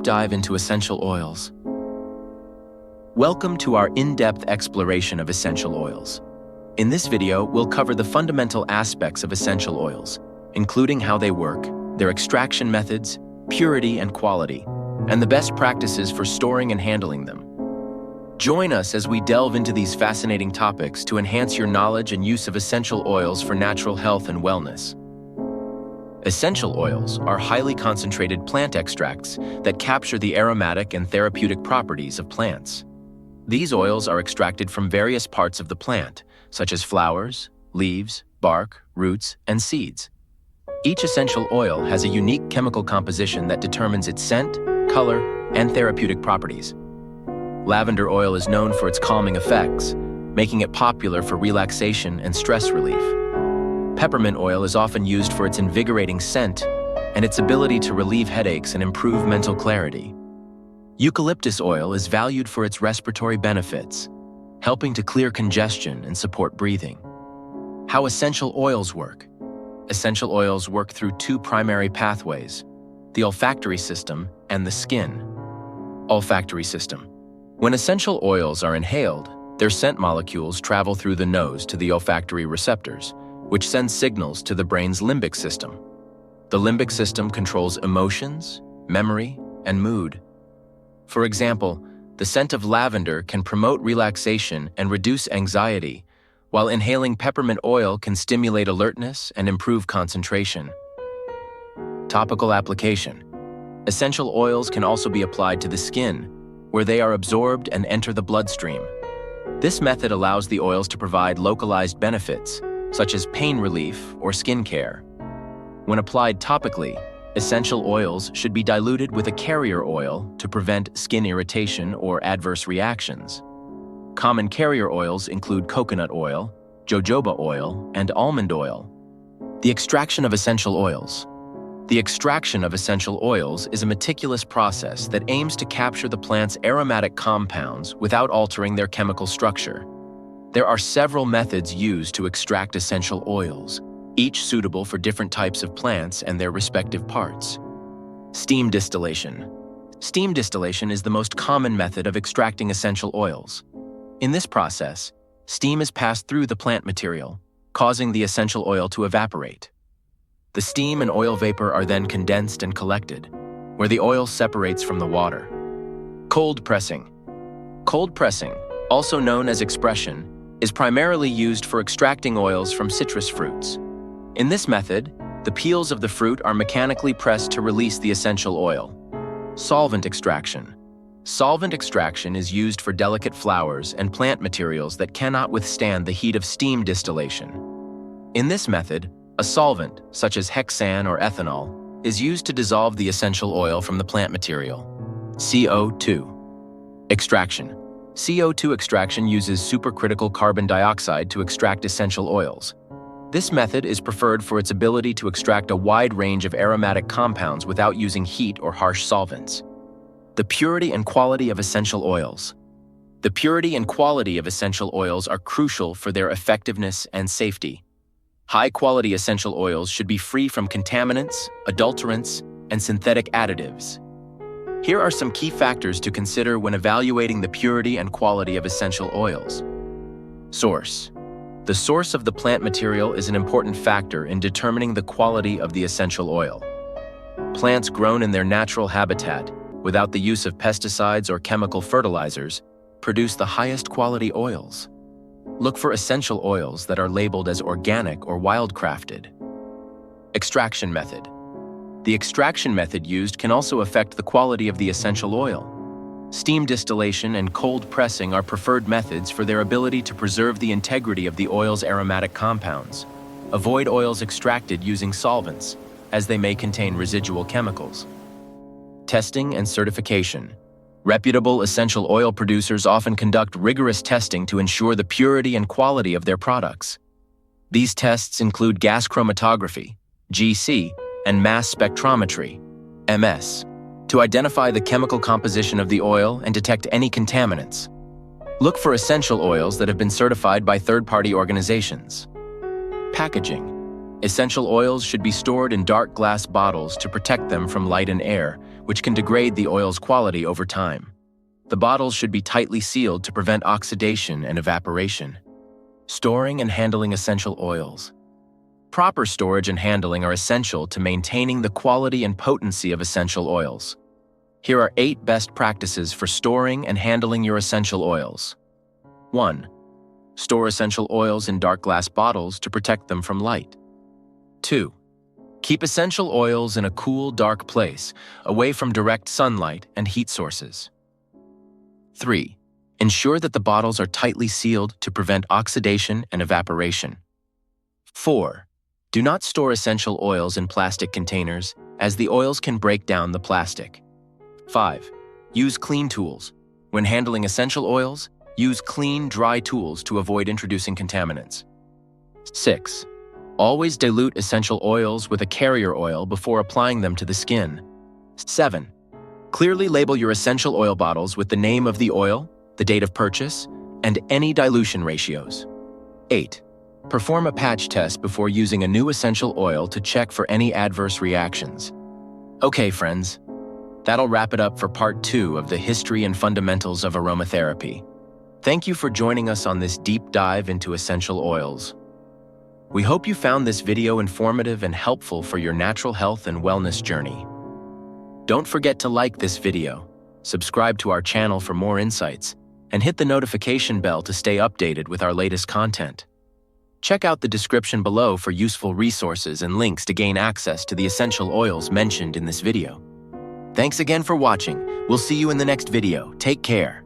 dive into essential oils. Welcome to our in-depth exploration of essential oils. In this video, we'll cover the fundamental aspects of essential oils, including how they work, their extraction methods, purity and quality, and the best practices for storing and handling them. Join us as we delve into these fascinating topics to enhance your knowledge and use of essential oils for natural health and wellness. Essential oils are highly concentrated plant extracts that capture the aromatic and therapeutic properties of plants. These oils are extracted from various parts of the plant, such as flowers, leaves, bark, roots, and seeds. Each essential oil has a unique chemical composition that determines its scent, color, and therapeutic properties. Lavender oil is known for its calming effects, making it popular for relaxation and stress relief. Peppermint oil is often used for its invigorating scent and its ability to relieve headaches and improve mental clarity. Eucalyptus oil is valued for its respiratory benefits, helping to clear congestion and support breathing. How essential oils work. Essential oils work through two primary pathways, the olfactory system and the skin. Olfactory system. When essential oils are inhaled, their scent molecules travel through the nose to the olfactory receptors, which sends signals to the brain's limbic system. The limbic system controls emotions, memory, and mood. For example, the scent of lavender can promote relaxation and reduce anxiety, while inhaling peppermint oil can stimulate alertness and improve concentration. Topical application. Essential oils can also be applied to the skin, where they are absorbed and enter the bloodstream. This method allows the oils to provide localized benefits, such as pain relief or skin care. When applied topically, essential oils should be diluted with a carrier oil to prevent skin irritation or adverse reactions. Common carrier oils include coconut oil, jojoba oil, and almond oil. The extraction of essential oils. The extraction of essential oils is a meticulous process that aims to capture the plant's aromatic compounds without altering their chemical structure. There are several methods used to extract essential oils, each suitable for different types of plants and their respective parts. Steam distillation. Steam distillation is the most common method of extracting essential oils. In this process, steam is passed through the plant material, causing the essential oil to evaporate. The steam and oil vapor are then condensed and collected, where the oil separates from the water. Cold pressing. Cold pressing, also known as expression, is primarily used for extracting oils from citrus fruits. In this method, the peels of the fruit are mechanically pressed to release the essential oil. Solvent extraction. Solvent extraction is used for delicate flowers and plant materials that cannot withstand the heat of steam distillation. In this method, a solvent, such as hexane or ethanol, is used to dissolve the essential oil from the plant material. CO2. Extraction. CO2 extraction uses supercritical carbon dioxide to extract essential oils. This method is preferred for its ability to extract a wide range of aromatic compounds without using heat or harsh solvents. The purity and quality of essential oils. The purity and quality of essential oils are crucial for their effectiveness and safety. High-quality essential oils should be free from contaminants, adulterants, and synthetic additives. Here are some key factors to consider when evaluating the purity and quality of essential oils. Source. The source of the plant material is an important factor in determining the quality of the essential oil. Plants grown in their natural habitat, without the use of pesticides or chemical fertilizers, produce the highest quality oils. Look for essential oils that are labeled as organic or wildcrafted. Extraction method. The extraction method used can also affect the quality of the essential oil. Steam distillation and cold pressing are preferred methods for their ability to preserve the integrity of the oil's aromatic compounds. Avoid oils extracted using solvents, as they may contain residual chemicals. Testing and certification. Reputable essential oil producers often conduct rigorous testing to ensure the purity and quality of their products. These tests include gas chromatography, GC, and mass spectrometry, MS, to identify the chemical composition of the oil and detect any contaminants. Look for essential oils that have been certified by third-party organizations. Packaging. Essential oils should be stored in dark glass bottles to protect them from light and air, which can degrade the oil's quality over time. The bottles should be tightly sealed to prevent oxidation and evaporation. Storing and handling essential oils. Proper storage and handling are essential to maintaining the quality and potency of essential oils. Here are 8 best practices for storing and handling your essential oils. 1. Store essential oils in dark glass bottles to protect them from light. 2. Keep essential oils in a cool, dark place, away from direct sunlight and heat sources. 3. Ensure that the bottles are tightly sealed to prevent oxidation and evaporation. 4. Do not store essential oils in plastic containers, as the oils can break down the plastic. 5. Use clean tools. When handling essential oils, use clean, dry tools to avoid introducing contaminants. 6. Always dilute essential oils with a carrier oil before applying them to the skin. 7. Clearly label your essential oil bottles with the name of the oil, the date of purchase, and any dilution ratios. 8. Perform a patch test before using a new essential oil to check for any adverse reactions. Okay, friends, that'll wrap it up for part 2 of the history and fundamentals of aromatherapy. Thank you for joining us on this deep dive into essential oils. We hope you found this video informative and helpful for your natural health and wellness journey. Don't forget to like this video, subscribe to our channel for more insights, and hit the notification bell to stay updated with our latest content. Check out the description below for useful resources and links to gain access to the essential oils mentioned in this video. Thanks again for watching. We'll see you in the next video. Take care.